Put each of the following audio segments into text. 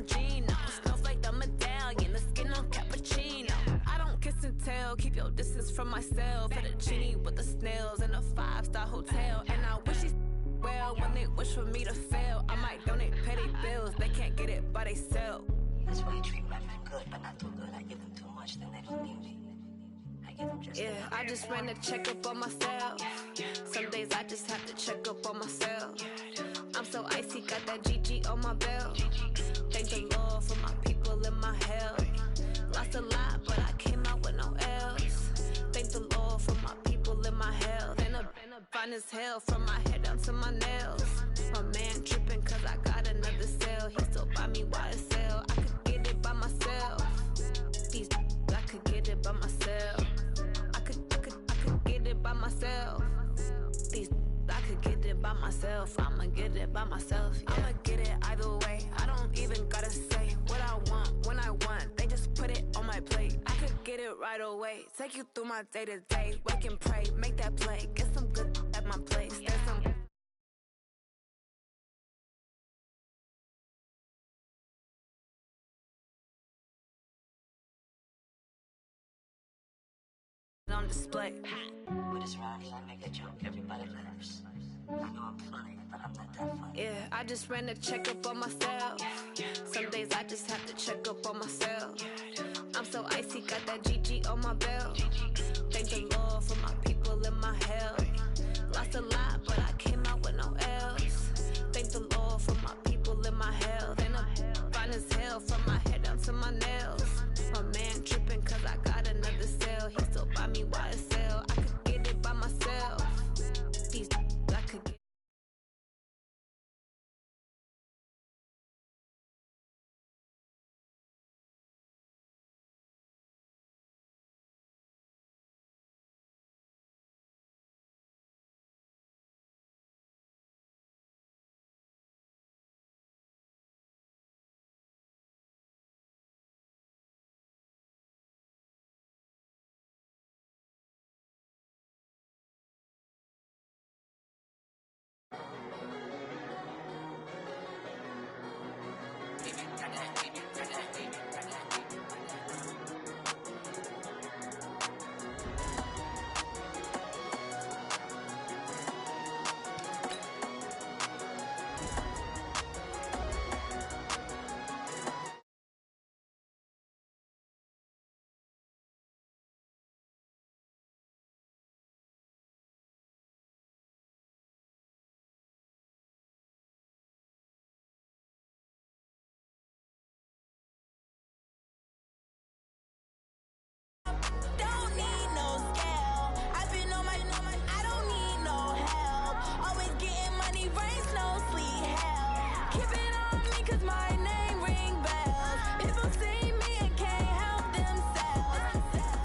Gino, snowflake the medallion, the skin on cappuccino. I don't kiss and tell, keep your distance from myself. At a genie with the snails in a 5-star hotel. And I wish he's well when they wish for me to fail. I might donate petty bills, they can't get it by themselves. That's why you treat women good, but not too good. I give them too much, then they don't need me. I give them just enough. I just ran a checkup on myself. Some days I just have to check up on myself. I'm so icy, got that GG on my belt. Thank the Lord for my people in my health. Lost a lot, but I came out with no L's. Thank the Lord for my people in my health. And a fine as hell from my head down to my nails. My man tripping cause I got another cell. He still buy me YSL. I could get it by myself. These I could get it by myself. I could get it by myself. These I could get it by myself. I'ma get it by myself. Yeah. I'ma get it either way. I don't even gotta say what I want when I want. They just put it on my plate. I could get it right away. Take you through my day to day. Wake and pray, make that play. Get some good at my place. There's some on display. With this round here, I make a joke, everybody laughs. I know I'm funny, but I'm not that funny. Yeah, I just ran a checkup on myself. Some days I just have to check up on myself. I'm so icy, got that GG on my belt. Thank the Lord for my people in my health. Lost a lot, but I came out with no L's. Thank the Lord for my people in my health. And I'm fine as hell from my head down to my nails. My man tripping cause I got another cell. He still buy me YSL. I could get it by myself. These I could get. Don't need no scale. I've been on my, I don't need no help. Always getting money, rain, snow, sleet, hell. Keep it on me cause my name ring bells. People see me and can't help themselves.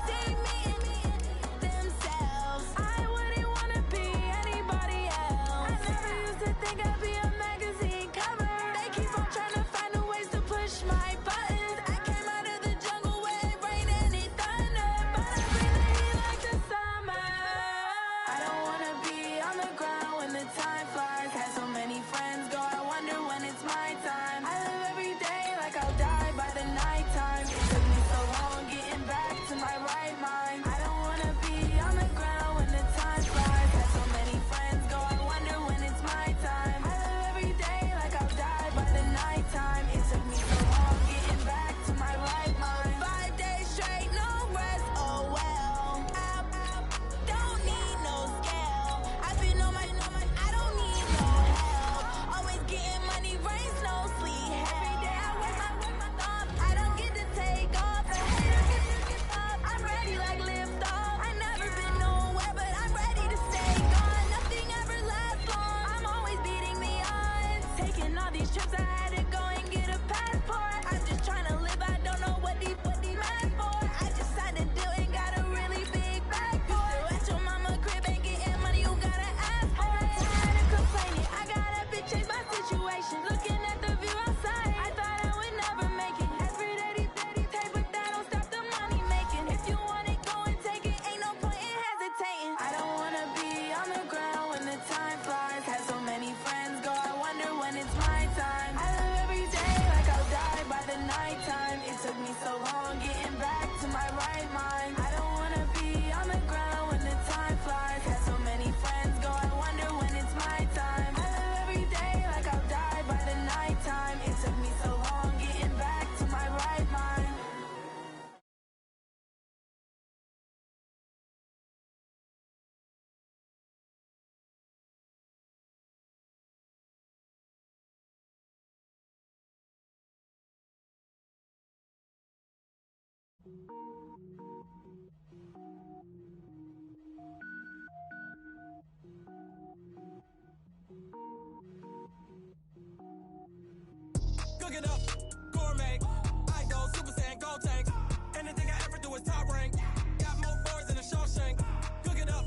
See me and themselves. I wouldn't wanna be anybody else. I never used to think I'd be a magazine cover. They keep on trying to find new ways to push my buttons. I came out of the jungle where it rained and it thunder, but I bring the heat like the summer. I don't wanna be on the ground when the time flies. Had so many friends go, I wonder when it's my time. I live Cook it up, gourmet. I go Super Saiyan, gold tank. Anything I ever do is top rank. Got more boys than a Shawshank. Cook it up,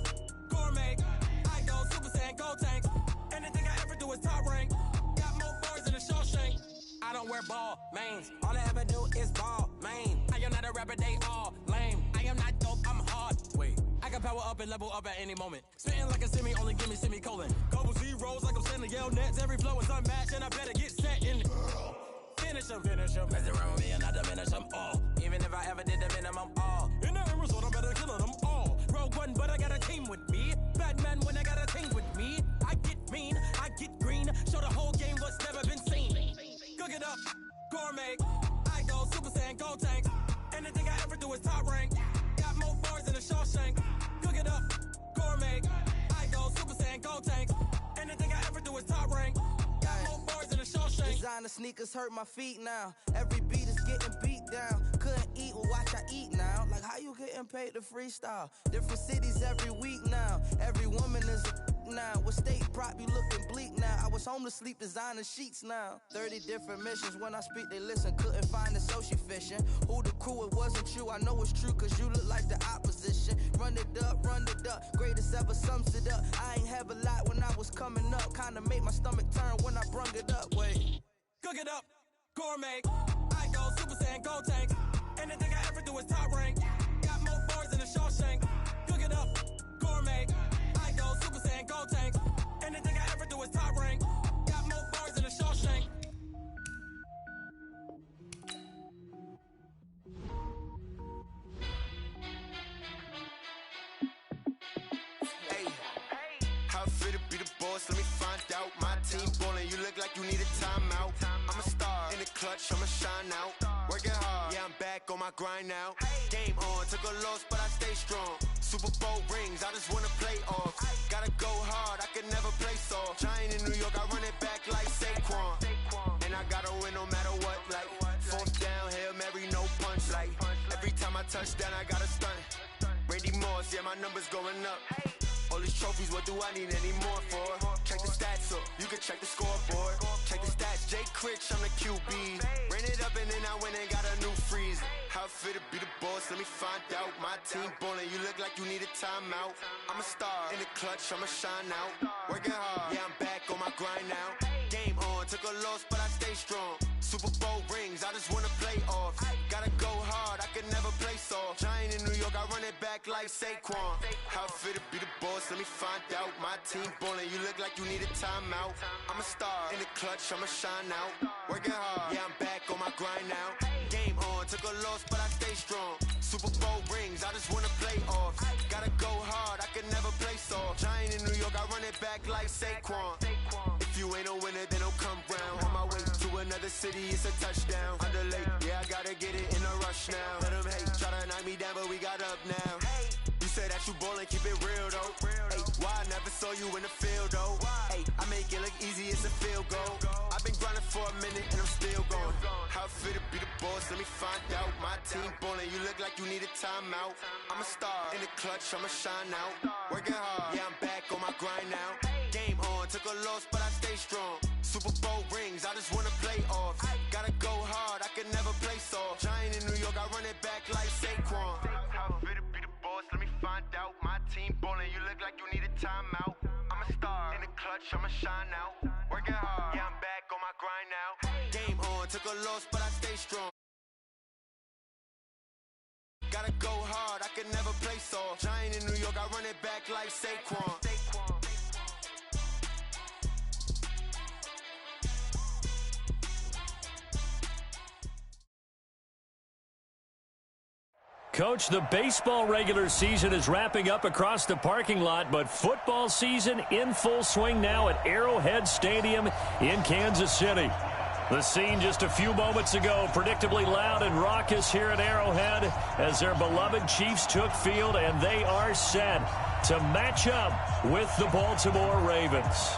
gourmet. I go Super Saiyan, gold tank. Anything I ever do is top rank. Got more boys than a Shawshank. I don't wear ball mains. All I ever do is ball main. I am not a rapper, they all lame. I am not dope, I'm hard. Wait, I can power up and level up at any moment. Spitting like a semi, only give me semicolon. Couple zeros like I'm sending yell nets. Every flow is unmatched and I better get set in. Finish them. Mess around with me and I diminish them all. Even if I ever did the minimum all. In the end result, I better kill them all. Rogue One, but I got a team with me. Batman when I got a team with me. I get mean, I get green. Show the whole game what's never been seen. Cook it up, gourmet. I go Super Saiyan, gold tank. Anything I ever do is top rank. Got more bars than a Shawshank. Cook it up, gourmet. I go Super Saiyan, gold tank. Anything I ever do is top rank. Got more bars than a Shawshank. Designer sneakers hurt my feet now. Every beat is getting beat down. Couldn't eat, well watch I eat now. Like how you getting paid to freestyle? Different cities every week now. Every woman is a now. With state prop, you looking bleak now. I was home to sleep, designer sheets now. 30 different missions. When I speak, they listen. Couldn't find it, so she fishing. Who the crew, it wasn't you. I know it's true, cause you look like the opposition. Run it up. Greatest ever sums it up. I ain't have a lot when I was coming up. Kinda made my stomach turn when I brung it up. Wait. Cook it up, gourmet. I go Super Saiyan, gold tank. Anything I ever do is top rank. Got more bars than a Shawshank. Cook it up, gourmet. I go Super Saiyan, gold tank. Anything I ever do is top rank. Got more bars than a Shawshank. Hey, how fit to be the boss? Let me find out. My team ballin', you look like you need a timeout. I'm a star in the clutch, I'ma shine out. Working hard, yeah, I'm back on my grind now. Game on, took a loss, but I stay strong. Super Bowl rings, I just wanna play off. Gotta go hard, I can never play soft. Giant in New York, I run it back like Saquon. And I gotta win no matter what, like fourth down, Hail Mary, no punch. Like every time I touch down, I gotta stunt. Randy Moss, yeah, my numbers going up. All these trophies, what do I need any more for? Check the stats up, you can check the scoreboard. Check the stats, Jake Critch, I'm the QB. Ran it up and then I went and got a new freeze. How fit to be the boss, let me find out. My team ballin', you look like you need a timeout. I'm a star in the clutch, I'ma shine out. Working hard, yeah, I'm back on my grind now. Game on, took a loss, but I stay strong. Super Bowl rings, I just wanna play off. Gotta go hard, I can never play soft. Giant in New York, I run it back like Saquon. How fit to be the boss, let me find out. My team ballin', you look like you need a timeout. I'm a star in the clutch, I'ma shine out. Working hard, yeah, I'm back on my grind now. Game on, took a loss, but I stay strong. Super Bowl rings, I just wanna play off. Gotta go hard, I can never play soft. Giant in New York, I run it back like Saquon. If you ain't a winner, then don't come round. On my way to another city, it's a touchdown. Underlay, yeah, I gotta get it in a rush now. Let them hate, try to knock me down, but we got up now. You say that you ballin', keep it real though. Hey, why I never saw you in the field though? Hey, I make it look easy, it's a field goal. I've been grinding for a minute and I'm still going. How fit to be the boss, let me find out. My team ballin', you look like you need a timeout. I'm a star in the clutch, I'ma shine out. Working hard, yeah, I'm back on my grind now. Game on, took a loss, but I stay strong. Super Bowl rings, I just wanna play off. Gotta go hard, I can never play soft. Giant in New York, I run it back like Saquon. How fit to be the boss, let me find out. My team ballin', you look like you need a timeout. I'm a star in the clutch, I'ma shine out. Working hard, yeah, I'm back on my grind now. Game on, took a loss, but I stay strong. Gotta go hard, I can never play soft. Giant in New York, I run it back like Saquon. Coach, the baseball regular season is wrapping up across the parking lot, but football season in full swing now at Arrowhead Stadium in Kansas City. The scene just a few moments ago, predictably loud and raucous here at Arrowhead as their beloved Chiefs took field, and they are set to match up with the Baltimore Ravens.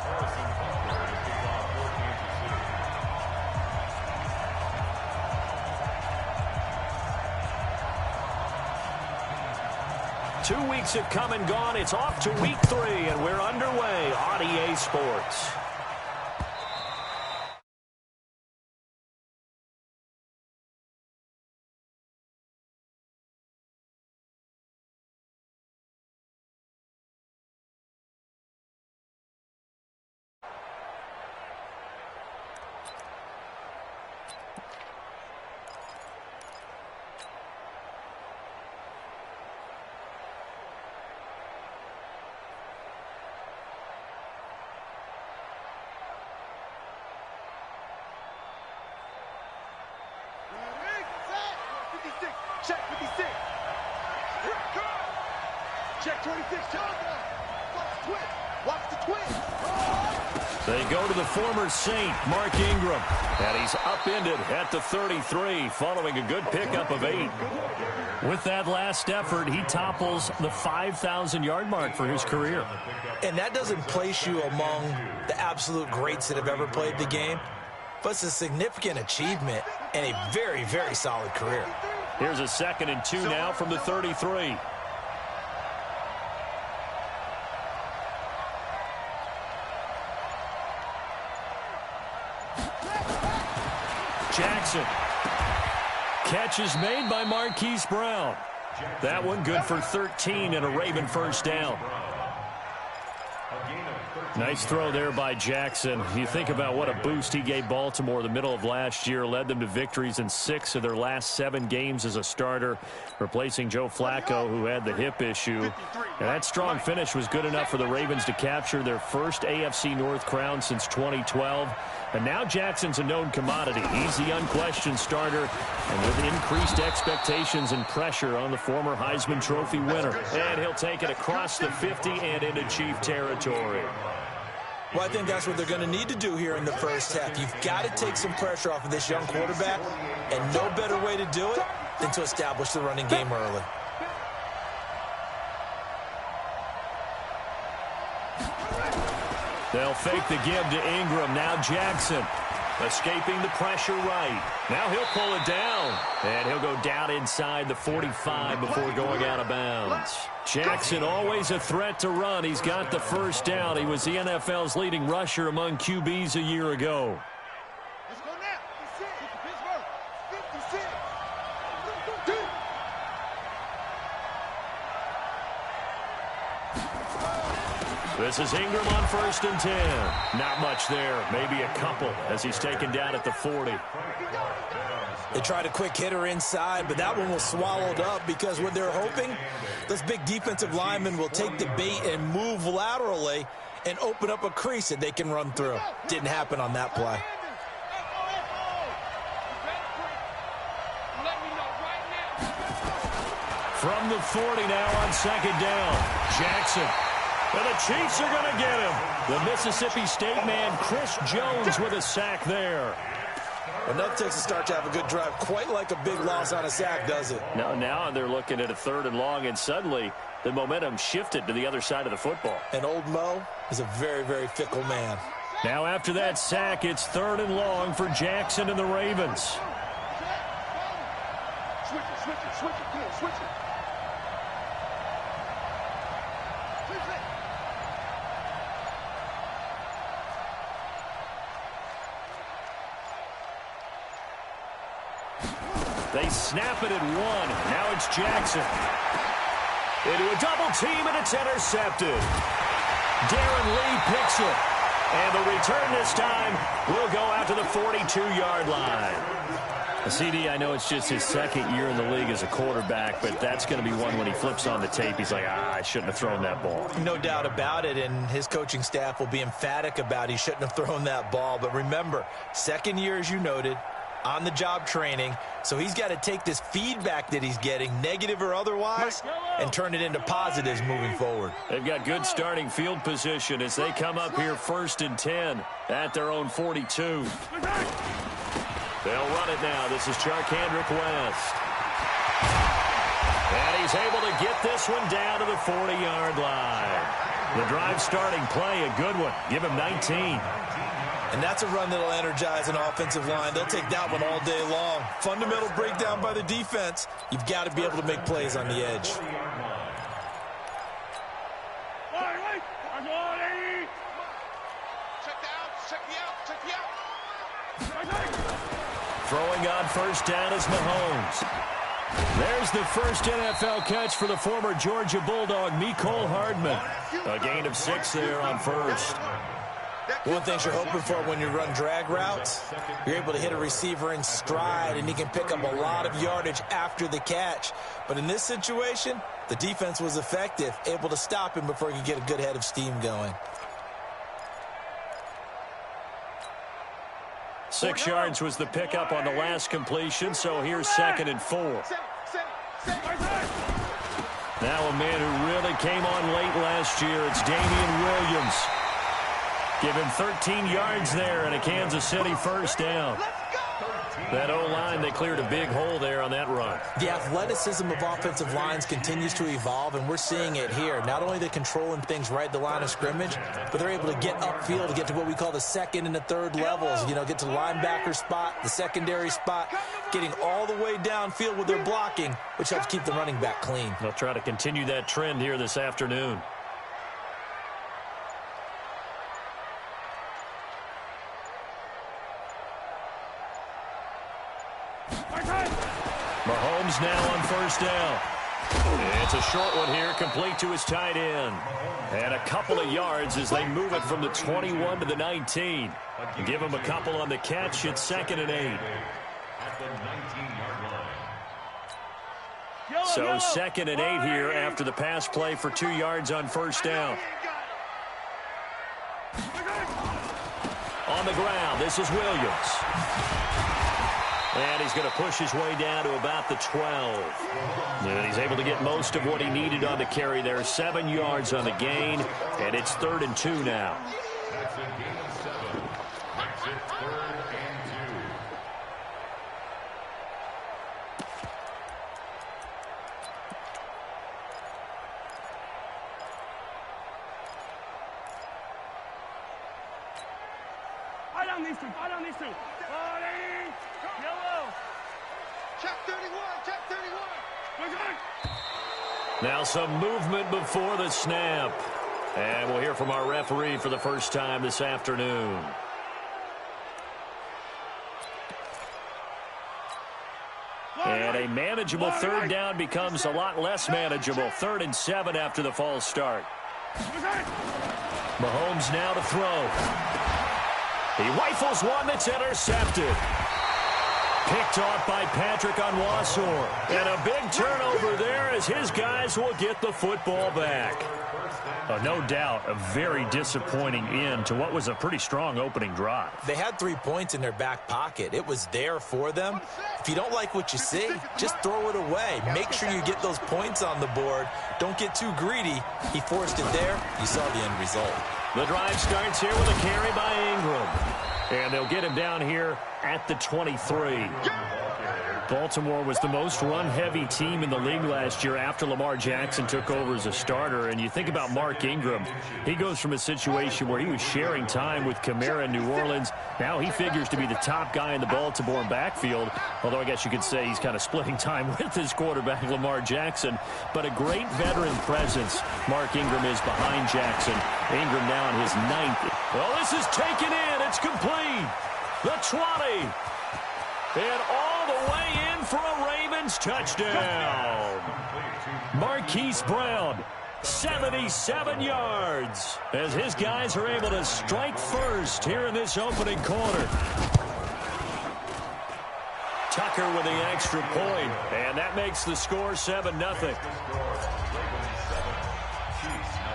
2 weeks have come and gone. It's off to week 3, and we're underway on EA Sports. Check 56. Check 26. Watch the twin. They go to the former Saint, Mark Ingram. And he's upended at the 33 following a good pickup of 8. With that last effort, he topples the 5,000-yard mark for his career. And that doesn't place you among the absolute greats that have ever played the game, but it's a significant achievement and a very, very solid career. Here's a 2nd and 2 now from the 33. Jackson. Catch is made by Marquise Brown. That one good for 13 and a Raven first down. Nice throw there by Jackson. You think about what a boost he gave Baltimore the middle of last year, led them to victories in 6 of their last 7 games as a starter, replacing Joe Flacco, who had the hip issue. And that strong finish was good enough for the Ravens to capture their first AFC North crown since 2012. And now Jackson's a known commodity. He's the unquestioned starter, and with increased expectations and pressure on the former Heisman Trophy winner. And he'll take it across the 50 and into Chief territory. Well, I think that's what they're going to need to do here in the first half. You've got to take some pressure off of this young quarterback, and no better way to do it than to establish the running game early. They'll fake the give to Ingram. Now Jackson escaping the pressure right. Now he'll pull it down, and he'll go down inside the 45 before going out of bounds. Jackson always a threat to run. He's got the first down. He was the NFL's leading rusher among QBs a year ago. Let's go now. Pittsburgh. 56. This is Ingram on 1st and 10. Not much there. Maybe a couple as he's taken down at the 40. They tried a quick hitter inside, but that one was swallowed up because what they're hoping, this big defensive lineman will take the bait and move laterally and open up a crease that they can run through. Didn't happen on that play. From the 40 now on 2nd down. Jackson. And the Chiefs are going to get him. The Mississippi State man, Chris Jones, with a sack there. Well, nothing takes a start to have a good drive, quite like a big loss on a sack, does it? No, now they're looking at a 3rd and long, and suddenly the momentum shifted to the other side of the football. And old Mo is a very, very fickle man. Now after that sack, it's 3rd and long for Jackson and the Ravens. Switch it. They snap it at 1. Now it's Jackson. Into a double team, and it's intercepted. Darren Lee picks it. And the return this time will go out to the 42-yard line. CD, I know it's just his 2nd year in the league as a quarterback, but that's going to be one when he flips on the tape. He's like, I shouldn't have thrown that ball. No doubt about it, and his coaching staff will be emphatic about he shouldn't have thrown that ball. But remember, 2nd year, as you noted, on-the-job training, so he's got to take this feedback that he's getting, negative or otherwise, and turn it into positives moving forward. They've got good starting field position as they come up here 1st and 10 at their own 42. They'll run it now. This is Charkandrick West. And he's able to get this one down to the 40-yard line. The drive starting play, a good one. Give him 19. And that's a run that'll energize an offensive line. They'll take that one all day long. Fundamental breakdown by the defense. You've got to be able to make plays on the edge. Throwing on first down is Mahomes. There's the first NFL catch for the former Georgia Bulldog, Mecole Hardman. A gain of 6 there on first. One thing you're hoping for when you run drag routes, you're able to hit a receiver in stride, and he can pick up a lot of yardage after the catch. But in this situation, the defense was effective, able to stop him before he could get a good head of steam going. 6 yards was the pickup on the last completion, so here's 2nd and 4. Now a man who really came on late last year, it's Damian Williams. Give him 13 yards there and a Kansas City first down. That O-line, they cleared a big hole there on that run. The athleticism of offensive lines continues to evolve, and we're seeing it here. Not only are they controlling things right at the line of scrimmage, but they're able to get upfield to get to what we call the second and the third levels. You know, get to the linebacker spot, the secondary spot, getting all the way downfield with their blocking, which helps keep the running back clean. They'll try to continue that trend here this afternoon. Mahomes now on first down. It's a short one here, complete to his tight end. And a couple of yards as they move it from the 21 to the 19. Give him a couple on the catch. It's 2nd and 8. So 2nd and 8 here after the pass play for 2 yards on first down. On the ground, this is Williams. And he's going to push his way down to about the 12. And he's able to get most of what he needed on the carry there. 7 yards on the gain, and it's 3rd and 2 now. I don't need to. Yellow. Check 31. Check 31. Now some movement before the snap. And we'll hear from our referee for the first time this afternoon. And a manageable 3rd down becomes a lot less manageable. 3rd and 7 after the false start. Mahomes now to throw. He rifles one that's intercepted. Picked off by Patrick Onwuasor. And a big turnover there as his guys will get the football back. No doubt a very disappointing end to what was a pretty strong opening drive. They had 3 points in their back pocket. It was there for them. If you don't like what you see, just throw it away. Make sure you get those points on the board. Don't get too greedy. He forced it there. You saw the end result. The drive starts here with a carry by Ingram. And they'll get him down here at the 23. Baltimore was the most run-heavy team in the league last year after Lamar Jackson took over as a starter. And you think about Mark Ingram. He goes from a situation where he was sharing time with Kamara in New Orleans. Now he figures to be the top guy in the Baltimore backfield. Although I guess you could say he's kind of splitting time with his quarterback, Lamar Jackson. But a great veteran presence. Mark Ingram is behind Jackson. Ingram now in his 9th. Well, this is taken in. It's complete. The 20. And all the way in for a Ravens touchdown. Marquise Brown, 77 yards, as his guys are able to strike first here in this opening quarter. Tucker with the extra point, and that makes the score 7-0.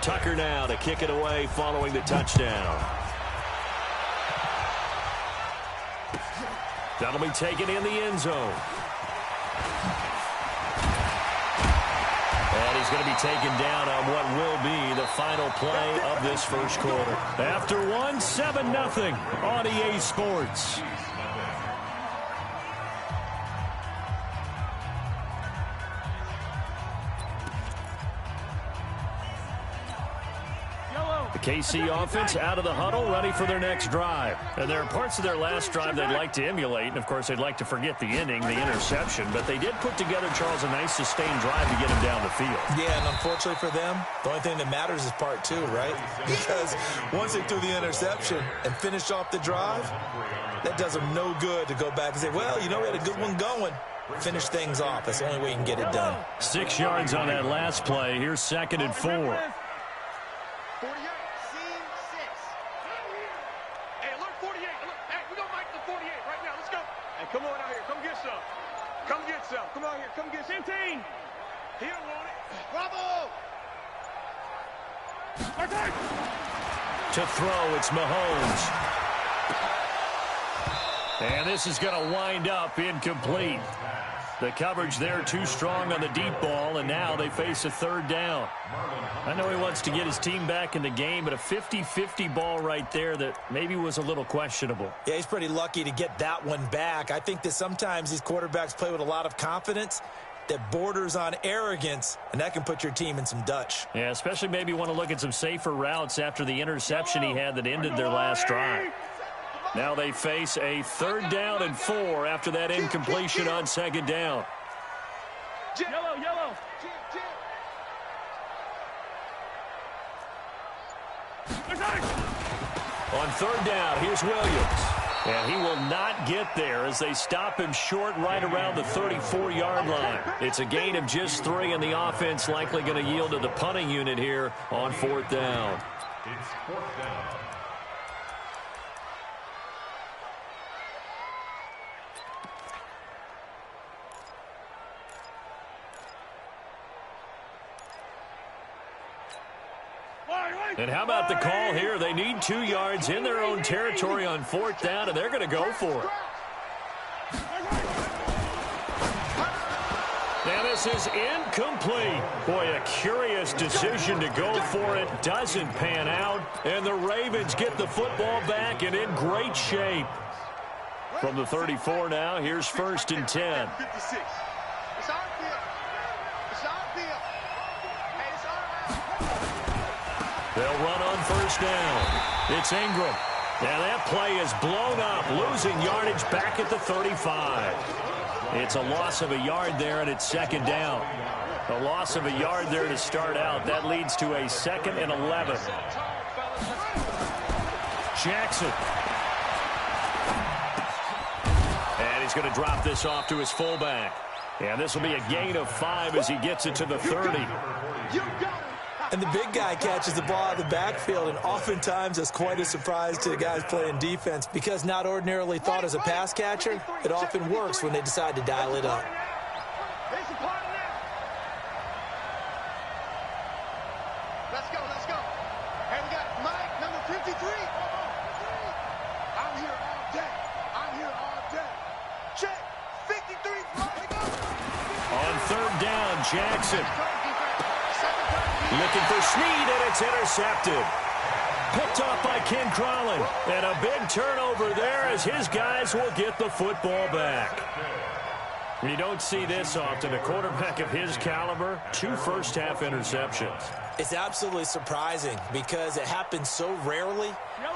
Tucker now to kick it away following the touchdown. That'll be taken in the end zone. And he's going to be taken down on what will be the final play of this first quarter. After 7-0 on EA Sports. Yellow. The KC offense out of the huddle, ready for their next drive. And there are parts of their last drive they'd like to emulate, and, of course, they'd like to forget the ending, the interception. But they did put together, Charles, a nice sustained drive to get him down the field. Yeah, and unfortunately for them, the only thing that matters is part two, right? Because once they threw the interception and finished off the drive, that does them no good to go back and say, well, you know, we had a good one going. Finish things off. That's the only way you can get it done. 6 yards on that last play. Here's 2nd and 4. 48, scene 6. Hey, alert 48. Alert. Hey, we're going to make the 48 right now. Let's go. Hey, come on out here. Come get some. Come get some. Come out here. Come get 15. He don't want it. Bravo. To throw, it's Mahomes. And this is going to wind up incomplete. The coverage there too strong on the deep ball, and now they face a 3rd down. I know he wants to get his team back in the game, but a 50-50 ball right there that maybe was a little questionable. Yeah, he's pretty lucky to get that one back. I think that sometimes these quarterbacks play with a lot of confidence that borders on arrogance, and that can put your team in some Dutch. Yeah, especially maybe want to look at some safer routes after the interception he had that ended their last drive. Now they face a 3rd down and 4 after that incompletion on 2nd down. Yellow. On 3rd down, here's Williams. And he will not get there as they stop him short right around the 34-yard line. It's a gain of just 3, and the offense likely going to yield to the punting unit here on 4th down. It's 4th down. And how about the call here? They need 2 yards in their own territory on 4th down, and they're going to go for it. Now this is incomplete. Boy, a curious decision to go for it. Doesn't pan out, and the Ravens get the football back and in great shape. From the 34 now, here's 1st and 10. They'll run on 1st down. It's Ingram. Now that play is blown up, losing yardage back at the 35. It's a loss of a yard there, and it's 2nd down. A loss of a yard there to start out. That leads to a 2nd and 11. Jackson. And he's going to drop this off to his fullback. And this will be a gain of 5 as he gets it to the 30. And the big guy catches the ball out of the backfield, and oftentimes it's quite a surprise to the guys playing defense because not ordinarily thought as a pass catcher, it often works when they decide to dial it up. Let's go. Hey, we got Mike, number 53. I'm here all day. Check. 53. On 3rd down, Jackson. Looking for Snead, and it's intercepted. Picked off by Ken Crowley. And a big turnover there as his guys will get the football back. You don't see this often. A quarterback of his caliber, 2 first-half interceptions. It's absolutely surprising because it happens so rarely.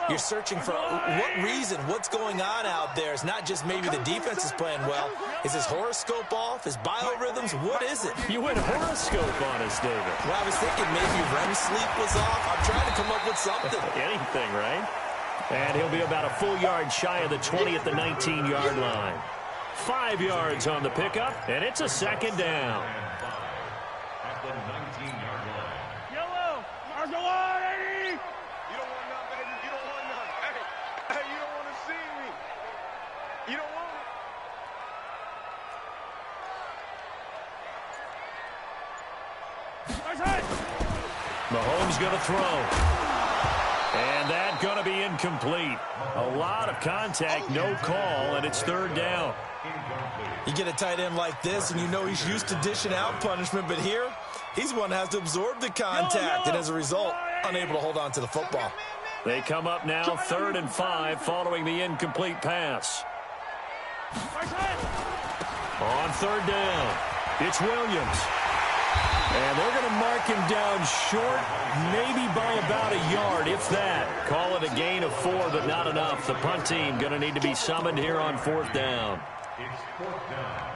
You're searching for what reason, what's going on out there. It's not just maybe the defense is playing well. Is his horoscope off? His biorhythms? What is it? You went horoscope on us, David. Well, I was thinking maybe REM sleep was off. I'm trying to come up with something. Anything, right? And he'll be about a full yard shy of the 20 at the 19-yard line. 5 yards on the pickup, and it's a 2nd down. At the 19-yard line. Yellow. Marshall on, 80. You don't want none, baby. You don't want none. Hey, you don't want to see me. You don't want it. Mahomes going to throw. And that going to be incomplete. A lot of contact, no call, and it's 3rd down. You get a tight end like this, and you know he's used to dishing out punishment, but here, he's one that has to absorb the contact, and as a result, unable to hold on to the football. They come up now 3rd and 5 following the incomplete pass. On 3rd down, it's Williams. And they're going to mark him down short, maybe by about a yard, if that. Call it a gain of 4, but not enough. The punt team going to need to be summoned here on 4th down. It's 4th down.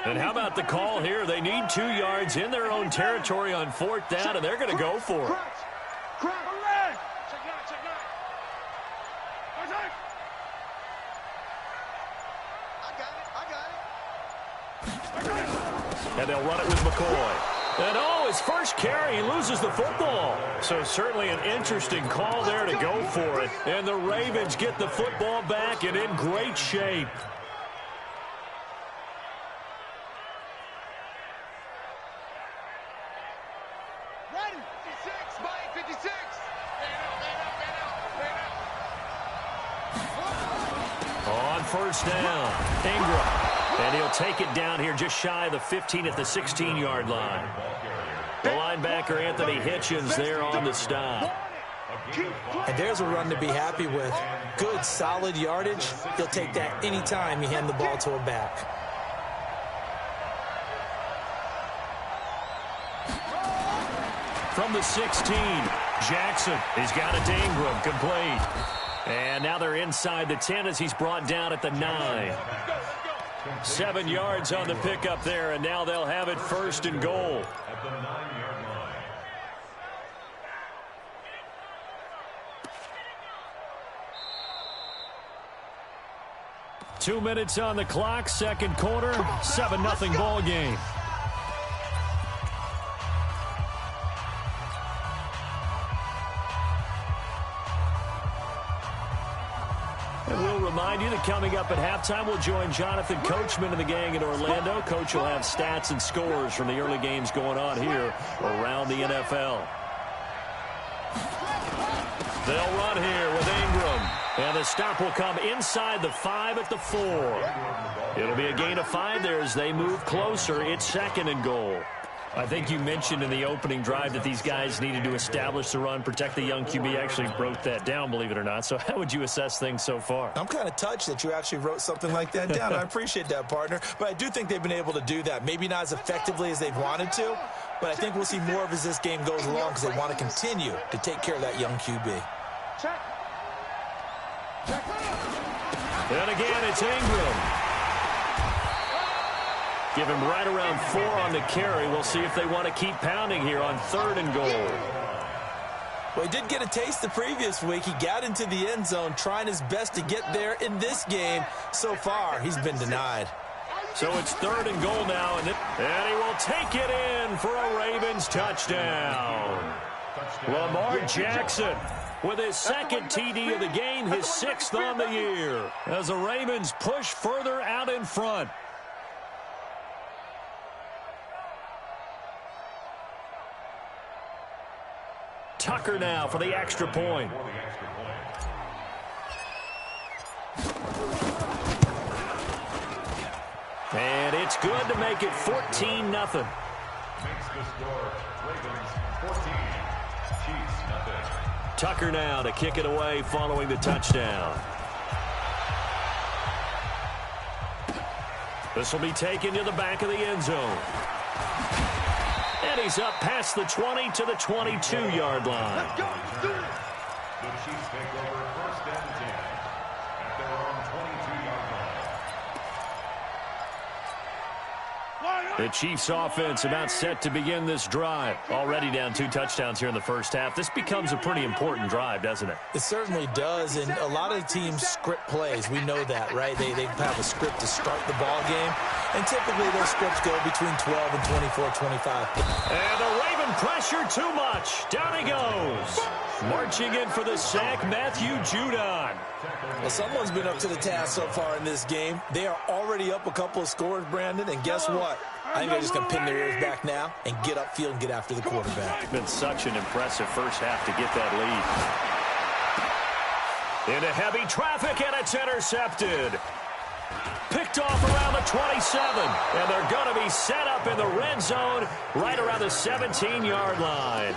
And how about the call here? They need 2 yards in their own territory on 4th down, and they're going to go for it. And they'll run it with McCoy. And his first carry, he loses the football. So certainly an interesting call there to go for it. And the Ravens get the football back and in great shape. On 1st down, Ingram. And he'll take it down here just shy of the 15 at the 16-yard line. The linebacker, Anthony Hitchens, there on the stop. And there's a run to be happy with. Good, solid yardage. He'll take that any time you hand the ball to a back. From the 16, Jackson. He's got it to Ingram, complete. And now they're inside the 10 as he's brought down at the 9. 7 yards on the pickup there, and now they'll have it 1st and goal. At the 9-yard line. Two minutes on the clock, 2nd quarter, 7-0 ball game. And we'll remind you that coming up at halftime, we'll join Jonathan Coachman and the gang in Orlando. Coach will have stats and scores from the early games going on here around the NFL. They'll run here with Ingram. And the stop will come inside the 5 at the 4. It'll be a gain of 5 there as they move closer. It's 2nd and goal. I think you mentioned in the opening drive that these guys needed to establish the run, protect the young QB. Actually broke that down, believe it or not. So how would you assess things so far? I'm kind of touched that you actually wrote something like that down. I appreciate that, partner. But I do think they've been able to do that. Maybe not as effectively as they've wanted to, but I think we'll see more of as this game goes along because they want to continue to take care of that young QB. And again, it's Ingram. Give him right around 4 on the carry. We'll see if they want to keep pounding here on 3rd and goal. Well, he did get a taste the previous week. He got into the end zone trying his best to get there in this game. So far, he's been denied. So it's 3rd and goal now, and he will take it in for a Ravens touchdown. Lamar Jackson with his 2nd TD of the game, his 6th on the year, as the Ravens push further out in front. Tucker now for the extra point. And it's good to make it 14-0. Makes the score Ravens 14, Chiefs nothing. Tucker now to kick it away following the touchdown. This will be taken to the back of the end zone. And he's up past the 20 to the 22-yard line. The Chiefs take over 1st and 10 at their own 22-yard line. The Chiefs offense about set to begin this drive. Already down 2 touchdowns here in the first half. This becomes a pretty important drive, doesn't it? It certainly does, and a lot of the teams script plays. We know that, right? They have a script to start the ball game, and typically those scripts go between 12 and 24, 25. And the Raven pressure too much. Down he goes. Marching in for the sack, Matthew Judon. Well, someone's been up to the task so far in this game. They are already up a couple of scores, Brandon, and guess what? I think they're just going to pin their ears back now and get upfield and get after the quarterback. It's been such an impressive first half to get that lead. Into heavy traffic, and it's intercepted. Picked off around the 27, and they're going to be set up in the red zone right around the 17-yard line.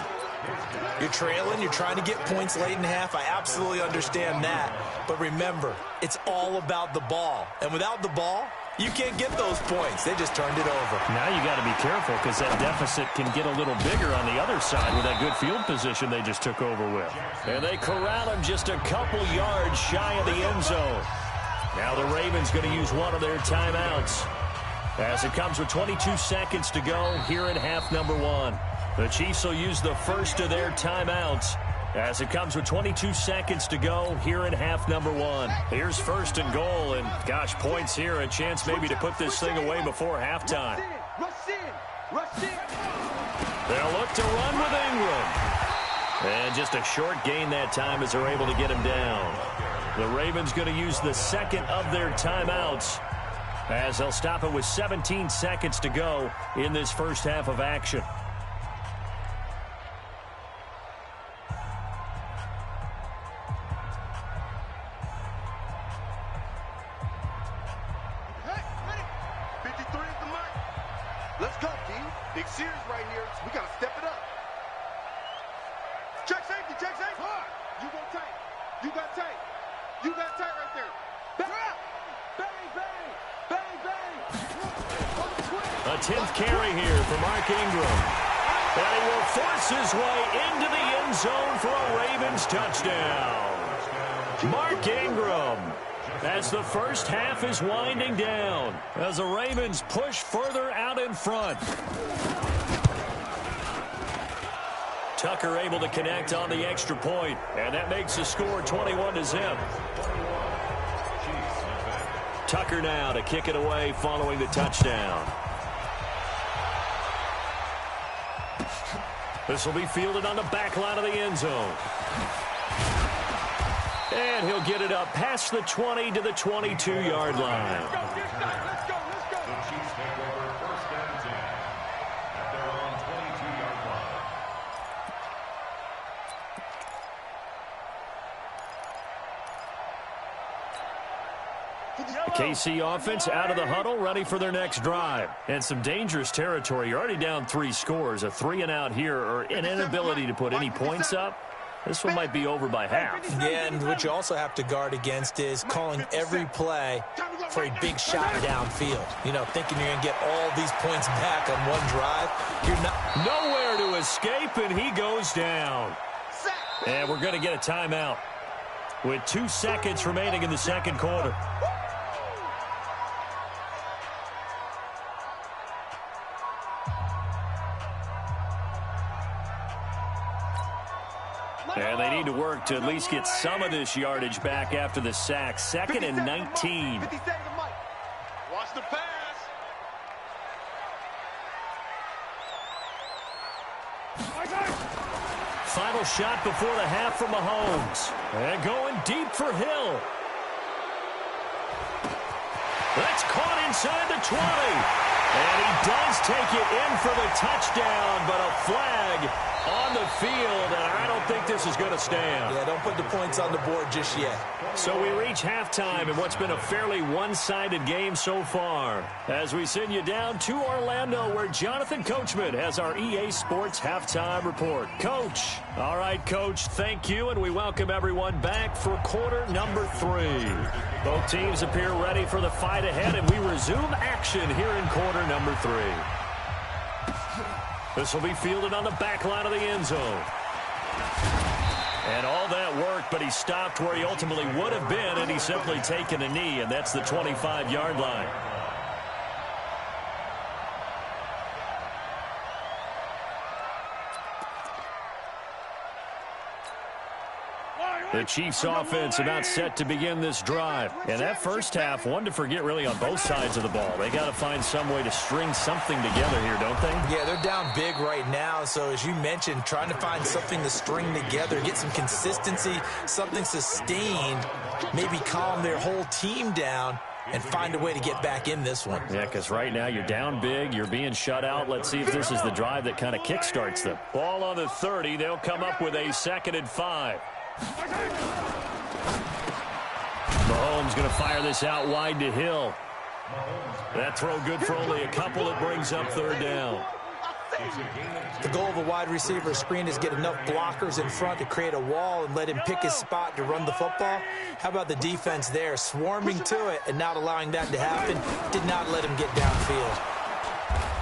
You're trailing, you're trying to get points late in half. I absolutely understand that. But remember, it's all about the ball. And without the ball, you can't get those points. They just turned it over. Now you got to be careful because that deficit can get a little bigger on the other side with that good field position they just took over with. And they corral him just a couple yards shy of the end zone. Now the Ravens going to use one of their timeouts as it comes with 22 seconds to go here in half number one. The Chiefs will use the first of their timeouts as it comes with 22 seconds to go here in half number one. Here's first and goal, and gosh, points here, a chance maybe to put this thing away before halftime. They'll look to run with Ingram. And just a short gain that time as they're able to get him down. The Ravens going to use the second of their timeouts as they'll stop it with 17 seconds to go in this first half of action. Let's go, D. Big series right here. We got to step it up. Check safety, check safety. You go tight. You got tight. You got tight right there. Bang, bang, bang, bang. A 10th carry here for Mark Ingram. And he will force his way into the end zone for a Ravens touchdown. Mark Ingram, as the first half is winding down, as the Ravens push further out in front. Tucker able to connect on the extra point, and that makes the score 21-0. Tucker now to kick it away following the touchdown. This will be fielded on the back line of the end zone. And he'll get it up past the 20 to the 22-yard line. The Chiefs take over first and 10 at their own 22-yard line. The KC offense out of the huddle, ready for their next drive. And some dangerous territory. You're already down 3 scores. A 3-and-out here, or an inability to put any points up. This one might be over by half. Yeah, and what you also have to guard against is calling every play for a big shot downfield. You know, thinking you're going to get all these points back on one drive. You're not. Nowhere to escape, and he goes down. And we're going to get a timeout with 2 seconds remaining in the second quarter. And they need to work to at least get some of this yardage back after the sack. 2nd and 19. Watch the pass. Final shot before the half from Mahomes. And going deep for Hill. That's caught inside the 20. And he does take it in for the touchdown, but a flag on the field, and I don't think this is going to stand. Yeah, don't put the points on the board just yet. So we reach halftime in what's been a fairly one-sided game so far, as we send you down to Orlando, where Jonathan Coachman has our EA Sports Halftime Report. Coach. All right, Coach, thank you, and we welcome everyone back for quarter number 3. Both teams appear ready for the fight ahead, and we resume action here in quarter number 3. This will be fielded on the back line of the end zone. And all that work, but he stopped where he ultimately would have been, and he's simply taken a knee, and that's the 25-yard line. The Chiefs offense about set to begin this drive. And that first half, one to forget really on both sides of the ball. They got to find some way to string something together here, don't they? Yeah, they're down big right now. So as you mentioned, trying to find something to string together, get some consistency, something sustained, maybe calm their whole team down and find a way to get back in this one. Yeah, because right now you're down big, you're being shut out. Let's see if this is the drive that kind of kickstarts them. Ball on the 30. They'll come up with a 2nd and 5. Mahomes going to fire this out wide to Hill. That throw good for only a couple. It brings up third down. The goal of a wide receiver screen is get enough blockers in front to create a wall and let him pick his spot to run the football. How about the defense there, swarming to it and not allowing that to happen? Did not let him get downfield.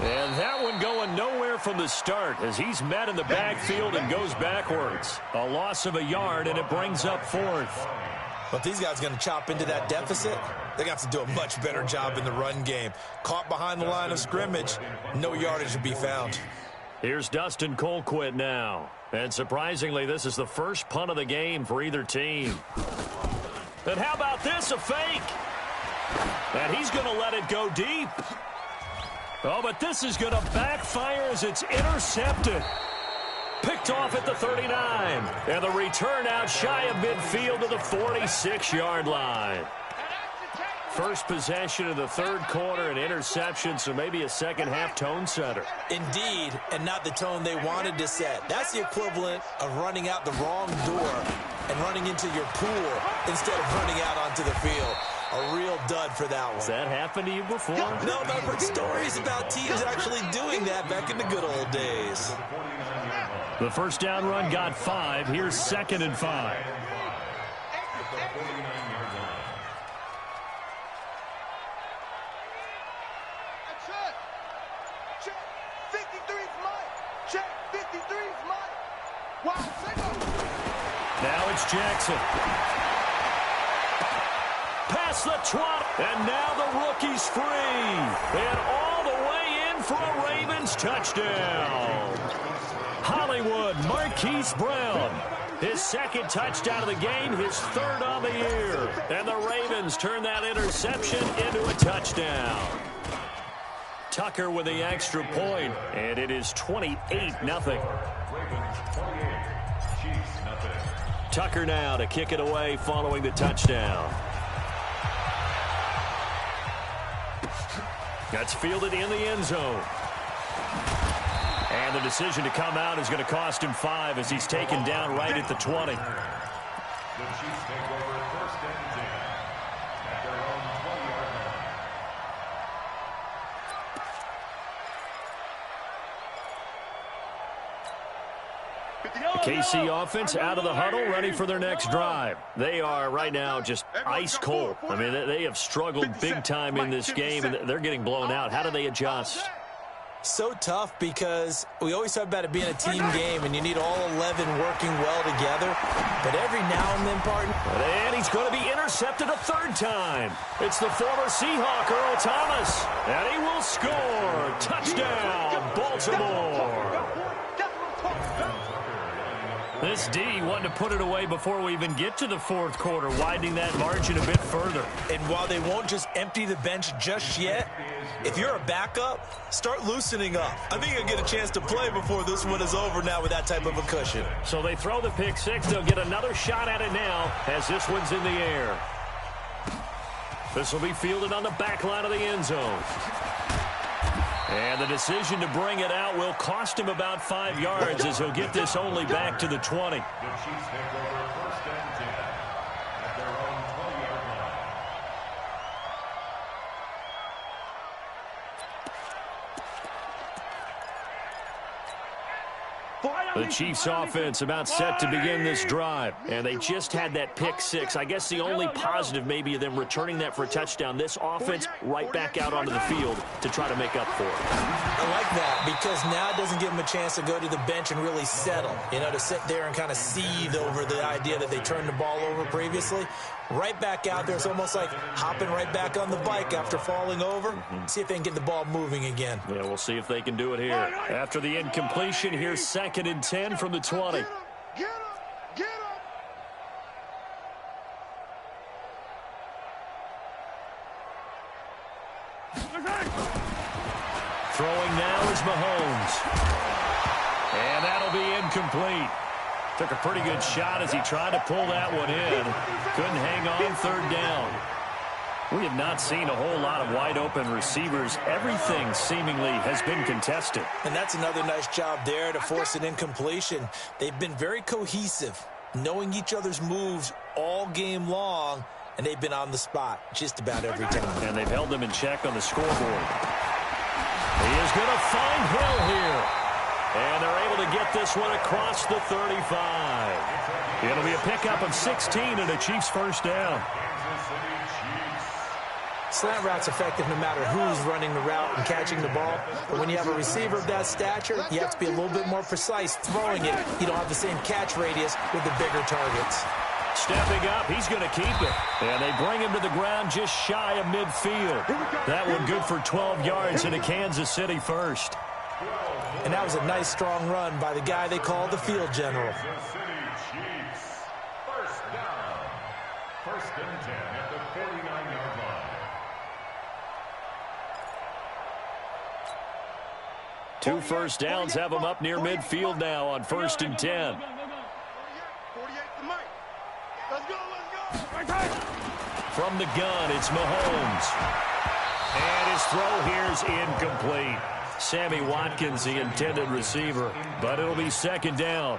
And that one going nowhere from the start as he's met in the backfield and goes backwards. A loss of a yard, and it brings up fourth. But these guys are going to chop into that deficit. They're going to have to do a much better job in the run game. Caught behind the line of scrimmage, no yardage to be found. Here's Dustin Colquitt now. And surprisingly, this is the first punt of the game for either team. And how about this, a fake? And he's going to let it go deep. Oh, but this is going to backfire as it's intercepted. Picked off at the 39. And the return out shy of midfield to the 46-yard line. First possession of the third quarter, an interception, so maybe a second-half tone setter. Indeed, and not the tone they wanted to set. That's the equivalent of running out the wrong door and running into your pool instead of running out onto the field. A real dud for that one. Has that happened to you before? No, but I've heard stories about teams actually doing that back in the good old days. The first down run got 5. Here's 2nd and 5. Now it's Jackson. Past the 20. And now the rookie's free. And all the way in for a Ravens touchdown. Hollywood Marquise Brown. His second touchdown of the game, his third on the year. And the Ravens turn that interception into a touchdown. Tucker with the extra point, and it is 28-0. Tucker now to kick it away following the touchdown. That's fielded in the end zone. And the decision to come out is going to cost him 5 as he's taken down right at the 20. The Chiefs take over 1st and 10 at their own 20-yard line. The KC offense out of the huddle, ready for their next drive. They are right now just ice cold. I mean, they have struggled big time in this game, and they're getting blown out. How do they adjust? So tough because we always talk about it being a team game, and you need all 11 working well together. But every now and then, partner. And he's going to be intercepted a third time. It's the former Seahawk, Earl Thomas. And he will score. Touchdown, Baltimore. This D wanted to put it away before we even get to the fourth quarter, widening that margin a bit further. And while they won't just empty the bench just yet, if you're a backup, start loosening up. I think you'll get a chance to play before this one is over now with that type of a cushion. So they throw the pick six. They'll get another shot at it now as this one's in the air. This will be fielded on the back line of the end zone. And the decision to bring it out will cost him about 5 yards as he'll get this only back to the 20. The Chiefs take over 1st and 10 at their own 20-yard line. The Chiefs offense about set to begin this drive. And they just had that pick six. I guess the only positive maybe of them returning that for a touchdown. This offense right back out onto the field to try to make up for it. I like that because now it doesn't give them a chance to go to the bench and really settle. You know, to sit there and kind of seethe over the idea that they turned the ball over previously. Right back out there. It's almost like hopping right back on the bike after falling over. See if they can get the ball moving again. Yeah, we'll see if they can do it here. After the incompletion, here's 2nd and 10 from the 20. Throwing now is Mahomes. And that'll be incomplete. Took a pretty good shot as he tried to pull that one in. Couldn't hang on, third down. We have not seen a whole lot of wide-open receivers. Everything seemingly has been contested. And that's another nice job there to force an incompletion. They've been very cohesive, knowing each other's moves all game long, and they've been on the spot just about every time. And they've held them in check on the scoreboard. He is going to find Hill here. And they're able to get this one across the 35. It'll be a pickup of 16 and a Chiefs first down. Slant route's effective no matter who's running the route and catching the ball. But when you have a receiver of that stature, you have to be a little bit more precise throwing it. You don't have the same catch radius with the bigger targets. Stepping up, he's going to keep it. And they bring him to the ground just shy of midfield. That one good for 12 yards and a Kansas City first. And that was a nice, strong run by the guy they call the field general. Kansas City Chiefs. First down. First and 10 at the 49-yard line. 2 first downs have them up near midfield now on 1st and 10. 48 to Mike. Let's go, let's go. From the gun, it's Mahomes. And his throw here's incomplete. Sammy Watkins, the intended receiver, but it'll be 2nd down.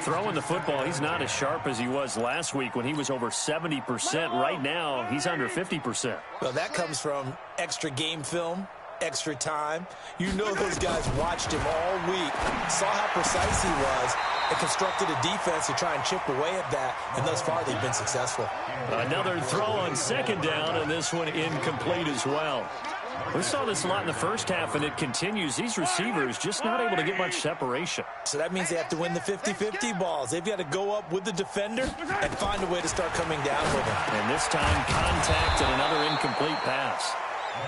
Throwing the football, he's not as sharp as he was last week when he was over 70%. Right now, he's under 50%. Well, that comes from extra game film, extra time. You know those guys watched him all week, saw how precise he was, and constructed a defense to try and chip away at that, and thus far they've been successful. Another throw on 2nd down, and this one incomplete as well. We saw this a lot in the first half, and it continues. These receivers just not able to get much separation. So that means they have to win the 50-50 balls. They've got to go up with the defender and find a way to start coming down with him. And this time, contact and another incomplete pass.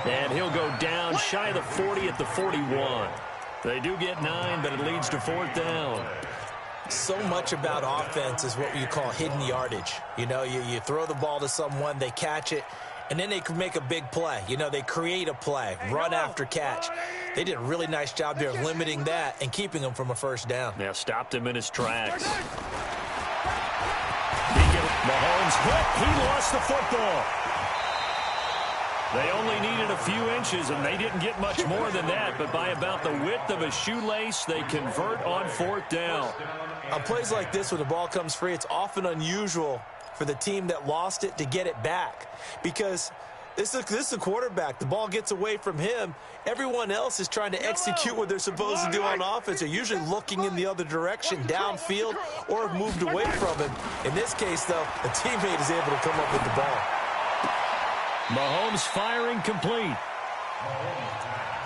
And he'll go down shy of the 40 at the 41. They do get 9, but it leads to 4th down. So much about offense is what you call hidden yardage. You know, you throw the ball to someone, they catch it, and then they can make a big play. You know, they create a play, run after catch. They did a really nice job there of limiting that and keeping him from a first down. Now stopped him in his tracks. Mahomes hit. He lost the football. They only needed a few inches, and they didn't get much more than that. But by about the width of a shoelace, they convert on 4th down. On plays like this, when the ball comes free, it's often unusual for the team that lost it to get it back, because this is a quarterback. The ball gets away from him. Everyone else is trying to execute what they're supposed to do on offense. They're usually looking in the other direction, downfield, or have moved away from him. In this case, though, a teammate is able to come up with the ball. Mahomes firing complete.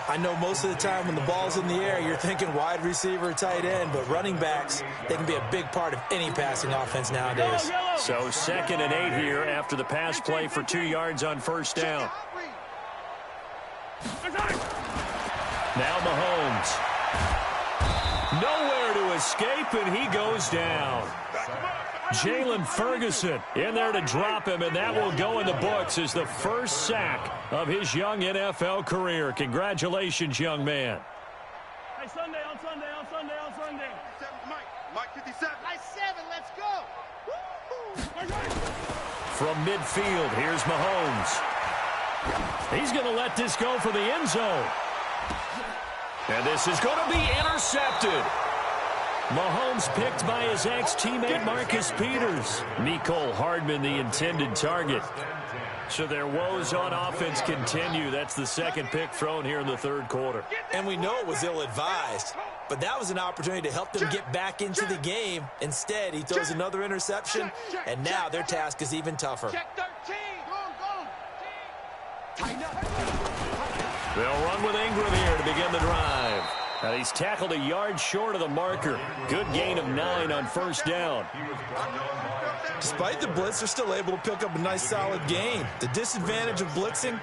I know most of the time when the ball's in the air, you're thinking wide receiver, tight end, but running backs, they can be a big part of any passing offense nowadays. So 2nd and 8 here after the pass play for 2 yards on 1st down. Now Mahomes. Nowhere to escape, and he goes down. Jalen Ferguson in there to drop him, and that will go in the books as the first sack of his young NFL career. Congratulations, young man. Hey, Sunday, on Sunday. Mike 57. Nice 7, let's go. From midfield, here's Mahomes. He's going to let this go for the end zone. And this is going to be intercepted. Mahomes picked by his ex-teammate Marcus Peters. Mecole Hardman, the intended target. So their woes on offense continue. That's the 2nd pick thrown here in the 3rd quarter. And we know it was ill-advised, but that was an opportunity to help them get back into the game. Instead, he throws another interception, and now their task is even tougher. They'll run with Ingram here to begin the drive. And he's tackled a yard short of the marker. Good gain of 9 on 1st down. Despite the blitz, they're still able to pick up a nice, solid gain. The disadvantage of blitzing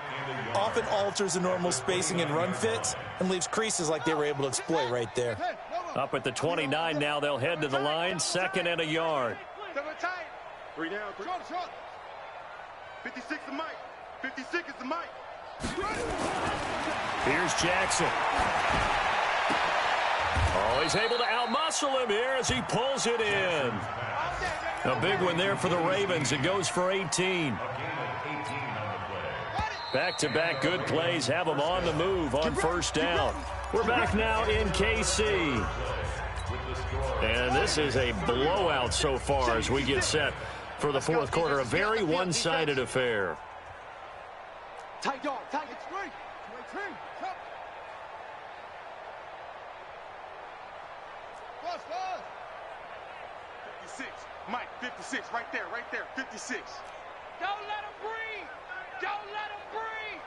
often alters the normal spacing and run fits and leaves creases like they were able to exploit right there. Up at the 29 now, they'll head to the line. 2nd and a yard. 3 down. 56 is Mike. 56 is the Mike. Here's Jackson. Oh, he's able to outmuscle him here as he pulls it in. A big one there for the Ravens. It goes for 18. Back-to-back good plays have them on the move on 1st down. We're back now in KC. And this is a blowout so far as we get set for the fourth quarter. A very one-sided affair. Tight dog, tight. It's right. 56. Mike, 56. Right there, 56. Don't let him breathe. Don't let him breathe.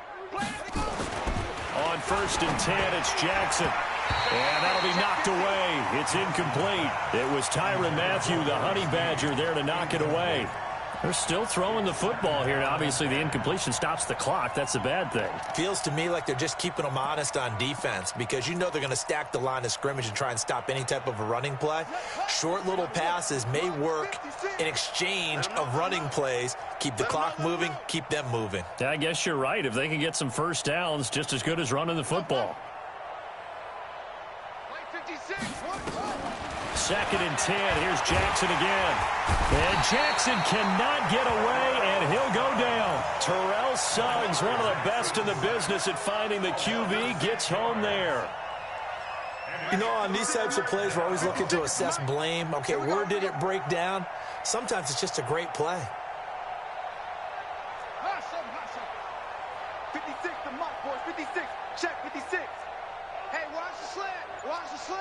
On 1st and 10, it's Jackson. And that'll be knocked away. It's incomplete. It was Tyrann Mathieu, the Honey Badger, there to knock it away. They're still throwing the football here. Obviously, the incompletion stops the clock. That's a bad thing. Feels to me like they're just keeping them honest on defense because you know they're going to stack the line of scrimmage and try and stop any type of a running play. Short little passes may work in exchange of running plays. Keep the clock moving, keep them moving. Yeah, I guess you're right. If they can get some first downs, just as good as running the football. 2nd and 10. Here's Jackson again. And Jackson cannot get away, and he'll go down. Terrell Suggs, one of the best in the business at finding the QB, gets home there. You know, on these types of plays, we're always looking to assess blame. Okay, where did it break down? Sometimes it's just a great play. 56, the mark, boys. 56. Check, 56. Hey, watch the slant. Watch the slant.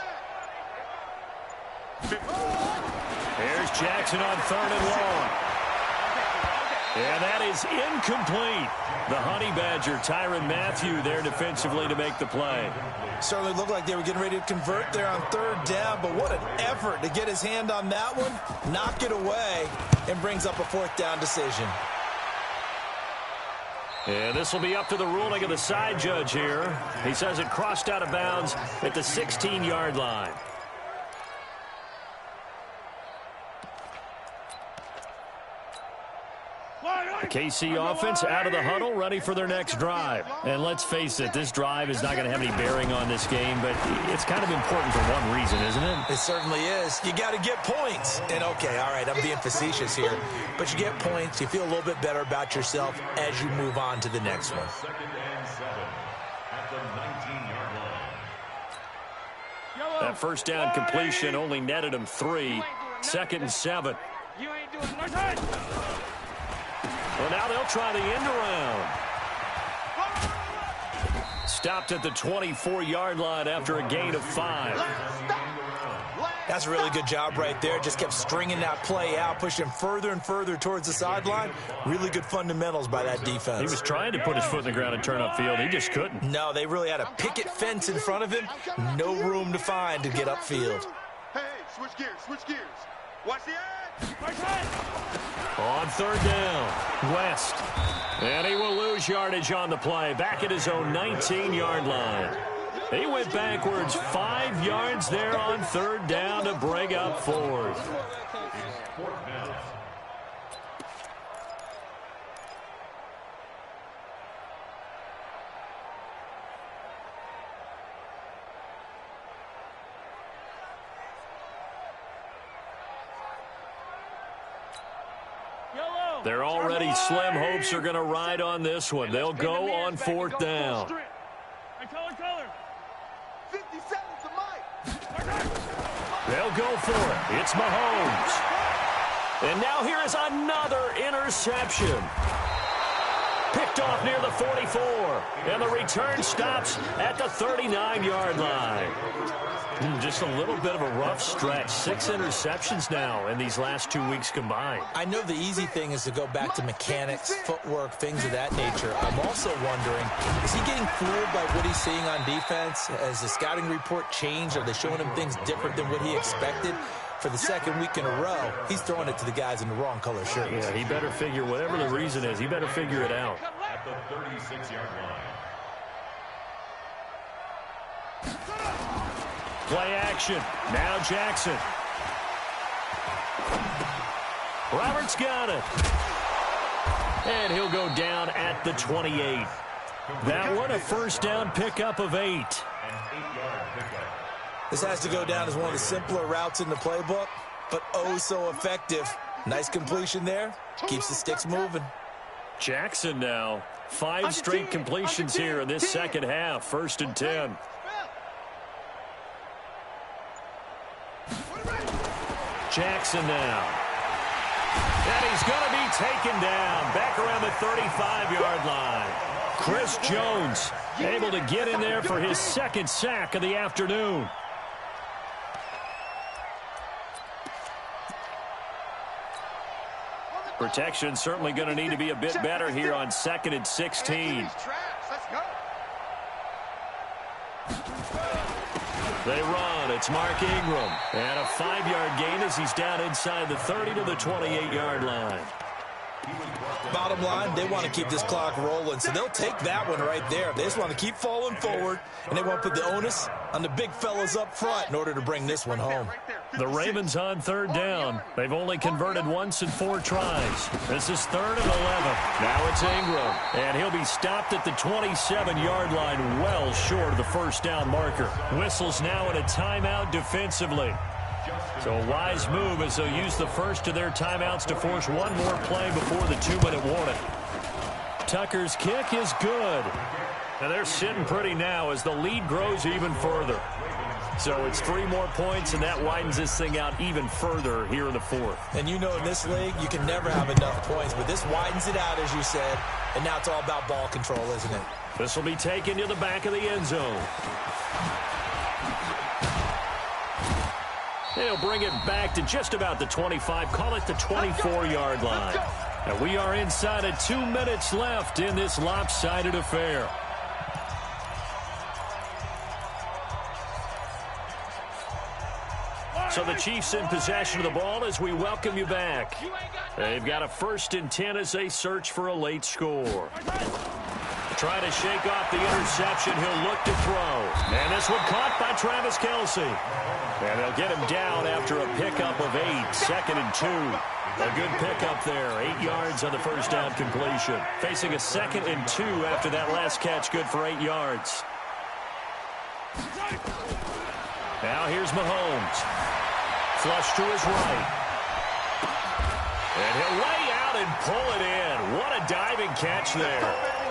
There's Jackson on 3rd and long. And that is incomplete. The Honey Badger, Tyrann Mathieu, there defensively to make the play. Certainly looked like they were getting ready to convert there on 3rd down, but what an effort to get his hand on that one, knock it away, and brings up a 4th down decision. And this will be up to the ruling of the side judge here. He says it crossed out of bounds at the 16-yard line. KC offense out of the huddle, ready for their next drive. And let's face it, this drive is not going to have any bearing on this game, but it's kind of important for one reason, isn't it? It certainly is. You got to get points. And, okay, all right, I'm being facetious here, but you get points. You feel a little bit better about yourself as you move on to the next one. 2nd and 7 at the 19-yard line. That first down completion only netted him 3. 2nd and 7. You ain't doing nothing. Well, now they'll try the end around. Stopped at the 24-yard line after a gain of 5. That's a really good job right there. Just kept stringing that play out, pushing further and further towards the sideline. Really good fundamentals by that defense. He was trying to put his foot in the ground and turn upfield. He just couldn't. No, they really had a picket fence in front of him. No room to find to get upfield. Hey, switch gears. Watch the edge. On 3rd down, West. And he will lose yardage on the play. Back at his own 19-yard line. He went backwards 5 yards there on 3rd down to bring up 4th. They're already slim hopes are going to ride on this one. They'll go on 4th down. Color. 57's the mic. They'll go for it. It's Mahomes. And now here is another interception. Picked off near the 44. And the return stops at the 39-yard line. Just a little bit of a rough stretch. 6 interceptions now in these last 2 weeks combined. I know the easy thing is to go back to mechanics, footwork, things of that nature. I'm also wondering, is he getting fooled by what he's seeing on defense? Has the scouting report changed? Are they showing him things different than what he expected? For the 2nd week in a row, he's throwing it to the guys in the wrong color shirts. Yeah, he better figure, whatever the reason is, he better figure it out. At the 36-yard line. Play action. Now Jackson. Roberts got it. And he'll go down at the 28. That one a first down pickup of 8. An 8-yard pickup. This has to go down as one of the simpler routes in the playbook, but oh so effective. Nice completion there. Keeps the sticks moving. Jackson now. 5 straight completions here in this second half. 1st and 10. Jackson now. And he's going to be taken down back around the 35-yard line. Chris Jones able to get in there for his second sack of the afternoon. Protection certainly going to need to be a bit better here on 2nd and 16. They run. It's Mark Ingram. And a 5-yard gain as he's down inside the 30 to the 28-yard line. Bottom line, they want to keep this clock rolling, so they'll take that one right there. They just want to keep falling forward, and they want to put the onus on the big fellas up front in order to bring this one home. The Ravens on 3rd down. They've only converted once in 4 tries. This is 3rd and 11. Now it's Ingram, and he'll be stopped at the 27-yard line, well short of the first down marker. Whistles now in a timeout defensively. So a wise move as they'll use the first of their timeouts to force one more play before the 2-minute warning. Tucker's kick is good. Now they're sitting pretty now as the lead grows even further. So it's 3 more points, and that widens this thing out even further here in the 4th. And you know in this league, you can never have enough points, but this widens it out, as you said, and now it's all about ball control, isn't it? This will be taken to the back of the end zone. They'll bring it back to just about the 25, call it the 24-yard line. And we are inside of 2 minutes left in this lopsided affair. So the Chiefs in possession of the ball as we welcome you back. They've got a 1st and 10 as they search for a late score. Trying to shake off the interception. He'll look to throw. And this one caught by Travis Kelce. And they'll get him down after a pickup of 8. 2nd and 2. A good pickup there. 8 yards on the first down completion. Facing a 2nd and 2 after that last catch. Good for 8 yards. Now here's Mahomes. Flush to his right. And he'll lay out and pull it in. What a diving catch there.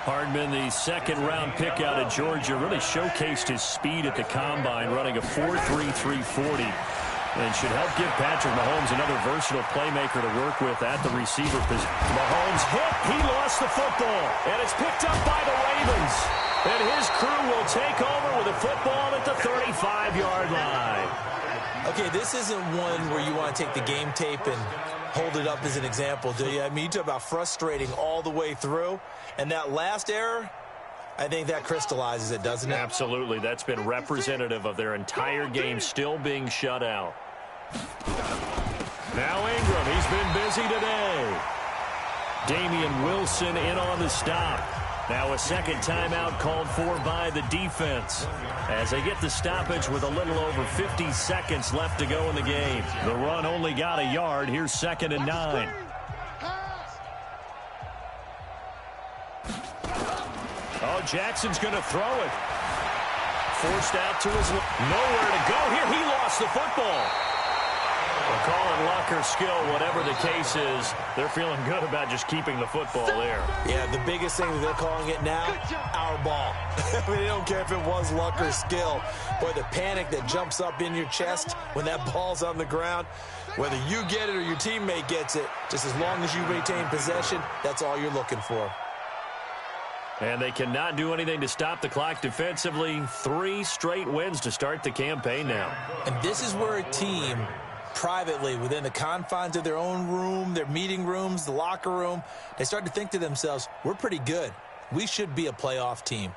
Hardman, the 2nd-round pick out of Georgia, really showcased his speed at the combine, running a 4.33 40. And should help give Patrick Mahomes another versatile playmaker to work with at the receiver position. Mahomes hit. He lost the football. And it's picked up by the Ravens. And his crew will take over with a football at the 35-yard line. Okay, this isn't one where you want to take the game tape and hold it up as an example, do you? I mean, you talk about frustrating all the way through. And that last error, I think that crystallizes it, doesn't it? Absolutely. That's been representative of their entire game still being shut out. Now Ingram, he's been busy today. Damian Wilson in on the stop. Now a 2nd timeout called for by the defense as they get the stoppage with a little over 50 seconds left to go in the game. The run only got a yard. Here's 2nd and 9. Oh, Jackson's going to throw it. Forced out to his nowhere to go here. He lost the football. We'll call it luck or skill, whatever the case is. They're feeling good about just keeping the football there. Yeah, the biggest thing that they're calling it now, our ball. I mean, they don't care if it was luck or skill. Boy, the panic that jumps up in your chest when that ball's on the ground, whether you get it or your teammate gets it, just as long as you maintain possession, that's all you're looking for. And they cannot do anything to stop the clock defensively. 3 straight wins to start the campaign now. And this is where a team privately, within the confines of their own room, their meeting rooms, the locker room, they start to think to themselves, we're pretty good. We should be a playoff team.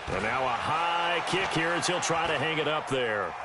And now a high kick here as he'll try to hang it up there.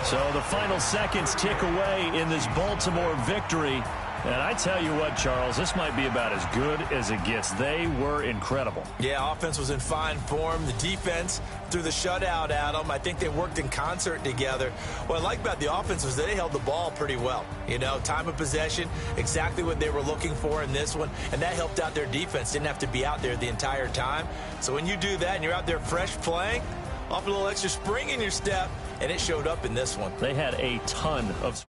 So the final seconds tick away in this Baltimore victory. And I tell you what, Charles, this might be about as good as it gets. They were incredible. Yeah, offense was in fine form. The defense threw the shutout at them. I think they worked in concert together. What I like about the offense was they held the ball pretty well. You know, time of possession, exactly what they were looking for in this one, and that helped out their defense. Didn't have to be out there the entire time. So when you do that and you're out there fresh playing, off a little extra spring in your step, and it showed up in this one. They had a ton of